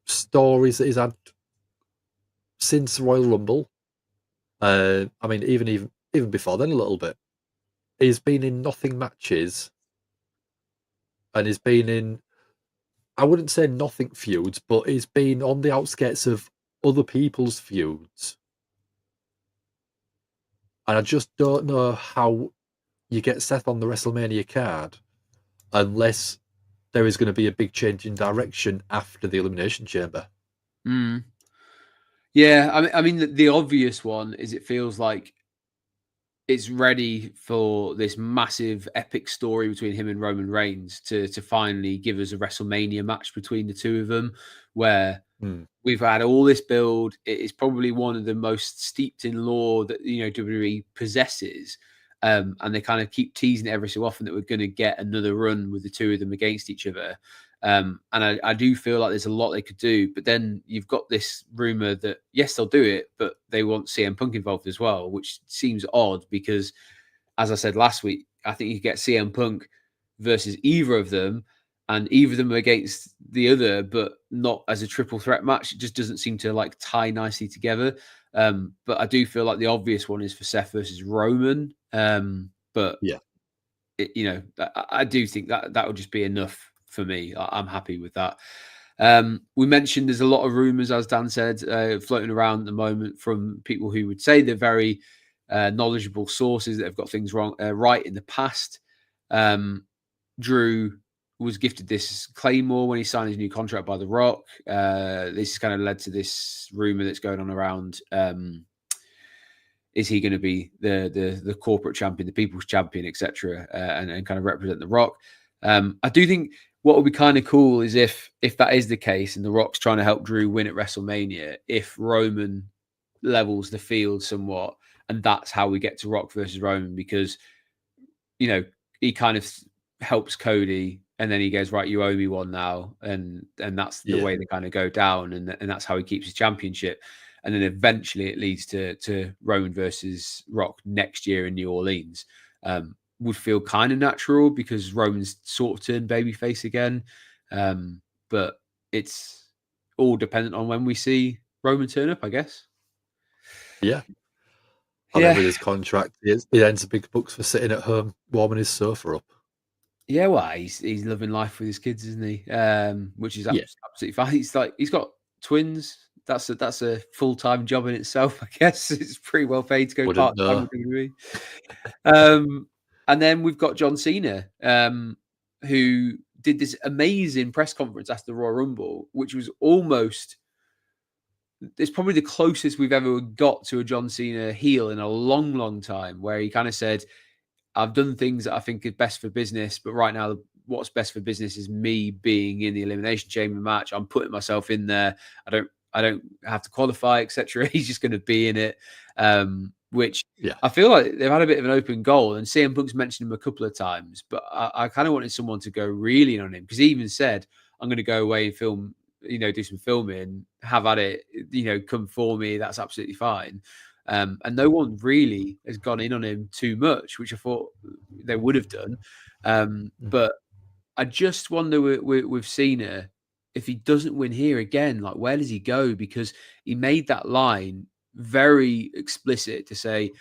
stories that he's had since Royal Rumble. I mean, even before then, a little bit. He's been in nothing matches, and he's been in, I wouldn't say nothing feuds, but he's been on the outskirts of other people's feuds. And I just don't know how you get Seth on the WrestleMania card unless there is going to be a big change in direction after the Elimination Chamber. Mm. Yeah, I mean, the obvious one is it feels like it's ready for this massive epic story between him and Roman Reigns to finally give us a WrestleMania match between the two of them, where Hmm. we've had all this build. It is probably one of the most steeped in lore that WWE possesses, and they kind of keep teasing it every so often that we're going to get another run with the two of them against each other. And I do feel like there's a lot they could do, but then you've got this rumor that yes, they'll do it, but they want CM Punk involved as well, which seems odd because, as I said last week, I think you could get CM Punk versus either of them, and either of them against the other, but not as a triple threat match. It just doesn't seem to like tie nicely together. But I do feel like the obvious one is for Seth versus Roman. But Yeah. I do think that would just be enough for me. I'm happy with that. We mentioned there's a lot of rumors, as Dan said, floating around at the moment from people who would say they're very knowledgeable sources that have got things right in the past. Drew was gifted this Claymore when he signed his new contract by The Rock. This kind of led to this rumor that's going on around. Is he going to be the corporate champion, the people's champion, etc., and kind of represent The Rock? I do think what would be kind of cool is if that is the case and The Rock's trying to help Drew win at WrestleMania, if Roman levels the field somewhat, and that's how we get to Rock versus Roman, because he kind of helps Cody, and then he goes, right, you owe me one now, and that's the way they kind of go down, and that's how he keeps his championship. And then eventually it leads to Roman versus Rock next year in New Orleans. Would feel kind of natural because Roman's sort of turned babyface again. But it's all dependent on when we see Roman turn up, I guess. Yeah. I mean, with his contract, he earns the big bucks for sitting at home warming his sofa up. Yeah, well, he's living life with his kids, isn't he? Which is absolutely fine. He's got twins. That's a full-time job in itself, I guess. It's pretty well paid to go Wouldn't part-time know. with WWE. And then we've got John Cena, who did this amazing press conference after the Royal Rumble, which was it's probably the closest we've ever got to a John Cena heel in a long, long time, where he kind of said, I've done things that I think are best for business, but right now, what's best for business is me being in the Elimination Chamber match. I'm putting myself in there. I don't have to qualify, etc. He's just going to be in it, which I feel like they've had a bit of an open goal. And CM Punk's mentioned him a couple of times, but I kind of wanted someone to go really in on him, because he even said, "I'm going to go away and film, do some filming, have at it, come for me. That's absolutely fine." And no one really has gone in on him too much, which I thought they would have done. But I just wonder with Cena, if he doesn't win here again, like, where does he go? Because he made that line very explicit to say,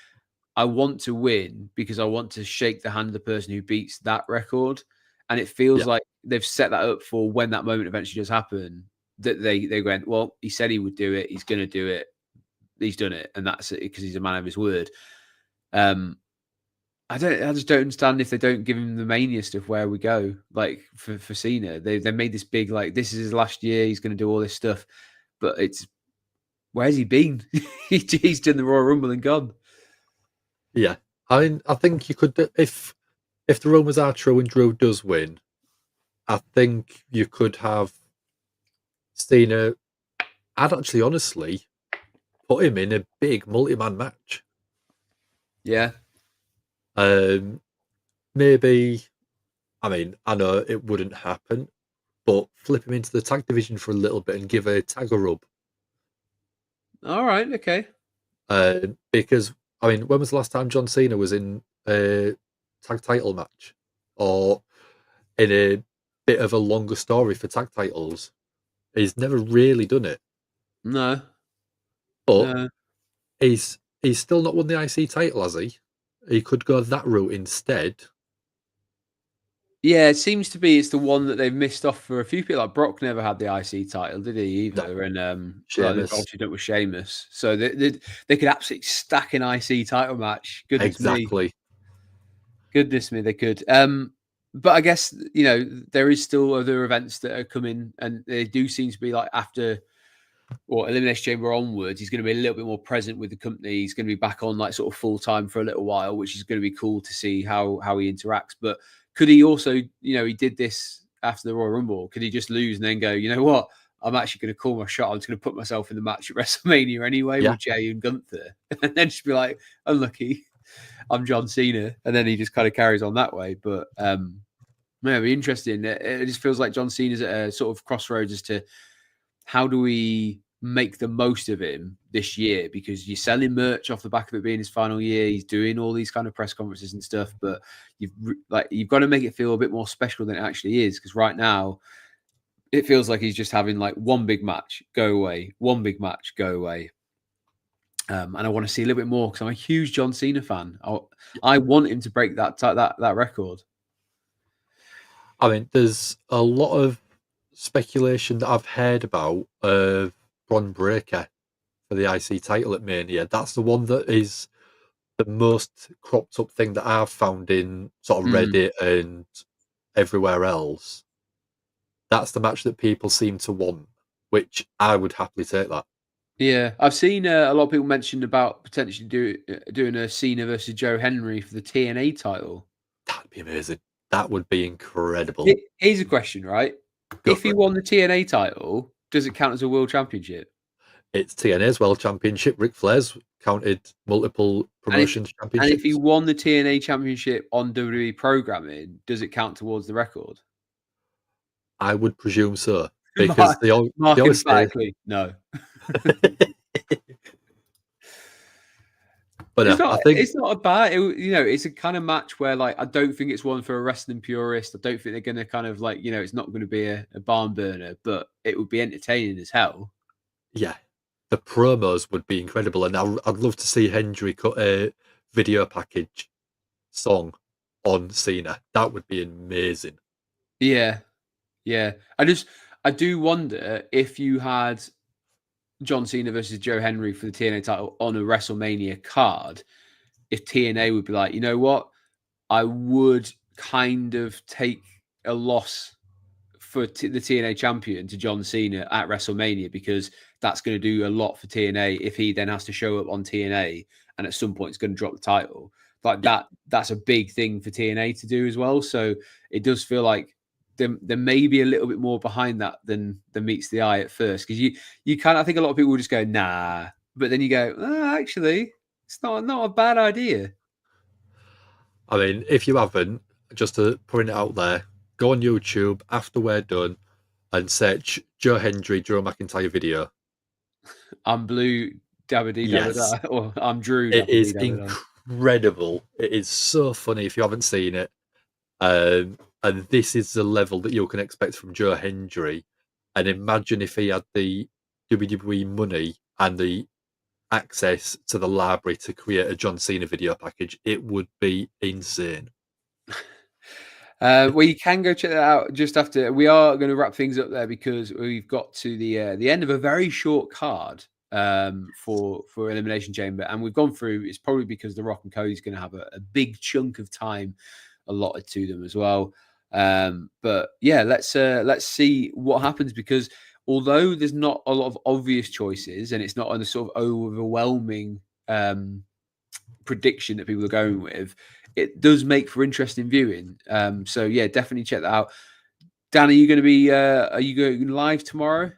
I want to win because I want to shake the hand of the person who beats that record. And it feels like they've set that up for when that moment eventually does happen, that they went, well, he said he would do it. He's going to do it. He's done it. And that's it, because he's a man of his word. I just don't understand if they don't give him the Mania stuff, where we go. Like for Cena, they made this big, like, this is his last year, he's going to do all this stuff, but it's, where's he been? He's done the Royal Rumble and gone. Yeah, I mean, I think you could, if the rumors are true and Drew does win, I think you could have Cena. I'd actually, honestly, put him in a big multi-man match. Yeah. Maybe, I mean, I know it wouldn't happen, but flip him into the tag division for a little bit and give a tag a rub. All right, okay. Because, I mean, when was the last time John Cena was in a tag title match? Or in a bit of a longer story for tag titles? He's never really done it. No, But no. he's still not won the IC title, has he? He could go that route instead. Yeah, it seems to be it's the one that they've missed off for a few people. Like Brock never had the IC title, did he No, either? And like they've Sheamus. obviously done it with Sheamus, so they could absolutely stack an IC title match. Exactly. Goodness me, they could. But I guess there is still other events that are coming, and they do seem to be like after or Elimination Chamber onwards, he's going to be a little bit more present with the company. He's going to be back on like sort of full time for a little while, which is going to be cool to see how he interacts. But could he also, he did this after the Royal Rumble. Could he just lose and then go, you know what? I'm actually going to call my shot. I'm just going to put myself in the match at WrestleMania anyway Yeah. with Jay and Gunther, and then just be like, unlucky, I'm John Cena, and then he just kind of carries on that way. But yeah, it'd be interesting. It just feels like John Cena's at a sort of crossroads as to how do we make the most of him this year, because you're selling merch off the back of it being his final year. He's doing all these kind of press conferences and stuff, but you've got to make it feel a bit more special than it actually is, because right now it feels like he's just having like one big match, go away, one big match, go away. And I want to see a little bit more because I'm a huge John Cena fan. I want him to break that record. I mean, there's a lot of speculation that I've heard about of Bron Breakker for the IC title at Mania. That's the one that is the most cropped up thing that I've found in sort of Reddit and everywhere else. That's the match that people seem to want, which I would happily take that. Yeah, I've seen a lot of people mention about potentially doing a Cena versus Joe Henry for the TNA title. That'd be amazing. That would be incredible. Here's a question, right? Go If for he it. won the TNA title, does it count as a world championship? It's TNA's World Championship. Ric Flair's counted multiple promotions And if he championships. won the TNA championship on WWE programming, does it count towards the record? I would presume so, because they Mark always say. emphatically, no. But I think It's not a bad. It's a kind of match where like I don't think it's one for a wrestling purist. I don't think they're going to kind of like it's not going to be a barn burner, but it would be entertaining as hell. yeah, the promos would be incredible, and I'd love to see Hendry cut a video package song on Cena. That would be amazing. Yeah, yeah. I do wonder if you had John Cena versus Joe Henry for the TNA title on a WrestleMania card, if TNA would be like, you know what, I would kind of take a loss for the TNA champion to John Cena at WrestleMania, because that's going to do a lot for TNA if he then has to show up on TNA and at some point it's going to drop the title. Like that's a big thing for TNA to do as well. So it does feel like there may be a little bit more behind that than meets the eye at first, because you kind of, I think a lot of people will just go nah, but then you go actually it's not a bad idea. I mean, if you haven't, just to point it out there, go on YouTube after we're done and search Joe Hendry Drew McIntyre video. I'm blue dabba dee dabba Yes, da, or I'm Drew it dabba dee is dabba da. incredible. It is so funny if you haven't seen it. And this is the level that you can expect from Joe Hendry. And imagine if he had the WWE money and the access to the library to create a John Cena video package. It would be insane. Well, you can go check that out just after. We are going to wrap things up there because we've got to the end of a very short card for Elimination Chamber, and we've gone through. It's probably because The Rock and Cody's going to have a big chunk of time allotted to them as well. But yeah, let's see what happens, because although there's not a lot of obvious choices and it's not a sort of overwhelming prediction that people are going with, it does make for interesting viewing. So yeah, definitely check that out. Dan, are you going to be? Are you going live tomorrow?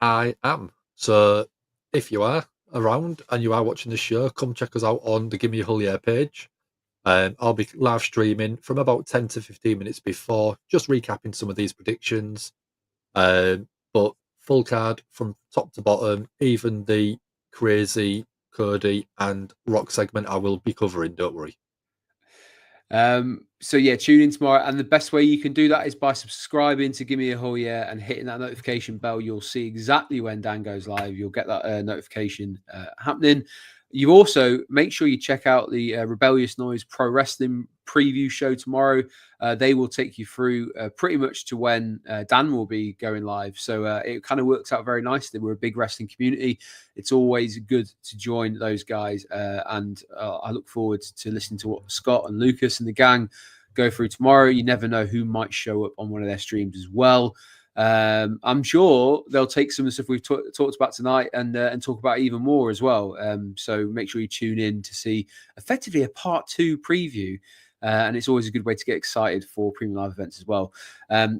I am. So if you are around and you are watching the show, come check us out on the Gimme a Hull Yeah page. I'll be live streaming from about 10 to 15 minutes before, just recapping some of these predictions. But full card from top to bottom, even the crazy Cody and Rock segment I will be covering, don't worry. So yeah, tune in tomorrow, and the best way you can do that is by subscribing to Give Me a Hall Yeah and hitting that notification bell. You'll see exactly when Dan goes live. You'll get that notification happening. You also make sure you check out the Rebellious Noise Pro Wrestling preview show tomorrow. They will take you through pretty much to when Dan will be going live. So it kind of works out very nicely. We're a big wrestling community. It's always good to join those guys. And I look forward to listening to what Scott and Lucas and the gang go through tomorrow. You never know who might show up on one of their streams as well. I'm sure they'll take some of the stuff we've talked about tonight and talk about even more as well. So make sure you tune in to see effectively a part 2 preview. And it's always a good way to get excited for premium live events as well.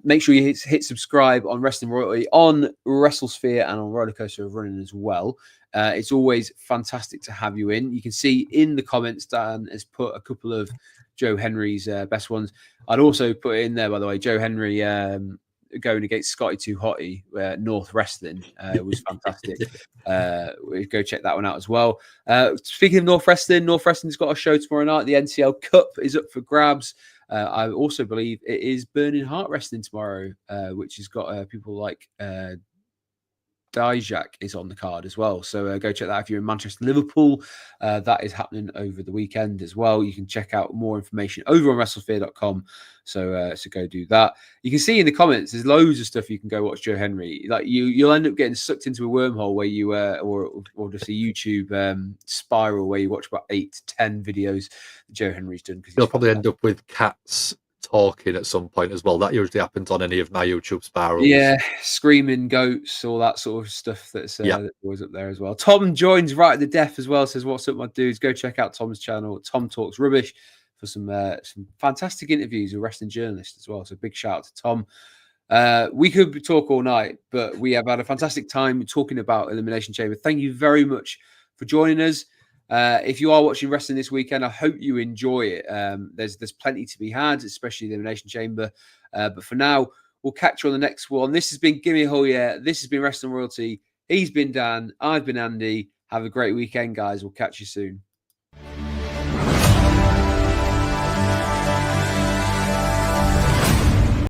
Make sure you hit subscribe on Wrestling Royalty, on WrestleSphere, and on Rollercoaster of Running as well. It's always fantastic to have you in. You can see in the comments, Dan has put a couple of Joe Henry's best ones. I'd also put in there, by the way, Joe Henry going against Scotty Too Hotty, North Wrestling. It was fantastic. Go check that one out as well. Speaking of North Wrestling's got a show tomorrow night. The NCL Cup is up for grabs. I also believe it is Burning Heart Wrestling tomorrow, which has got people like Dijak is on the card as well. So go check that out if you're in Manchester, Liverpool. That is happening over the weekend as well. You can check out more information over on WrestleSphere.com. So go do that. You can see in the comments, there's loads of stuff you can go watch Joe Henry. Like you'll end up getting sucked into a wormhole where you or just a YouTube spiral where you watch about 8 to 10 videos that Joe Henry's done. You'll probably end up with cats talking at some point as well. That usually happens on any of my YouTube spirals. Yeah, screaming goats, all that sort of stuff that's always up there as well. Tom joins right at the death as well, says, "What's up, my dudes? Go check out Tom's channel, Tom Talks Rubbish, for some fantastic interviews with wrestling journalists as well." So big shout out to Tom. We could talk all night, but we have had a fantastic time talking about Elimination Chamber. Thank you very much for joining us. If you are watching wrestling this weekend, I hope you enjoy it. There's plenty to be had, especially the Elimination Chamber. But for now, we'll catch you on the next one. This has been Gimme a Hole Yeah. This has been Wrestling Royalty. He's been Dan. I've been Andy. Have a great weekend, guys. We'll catch you soon.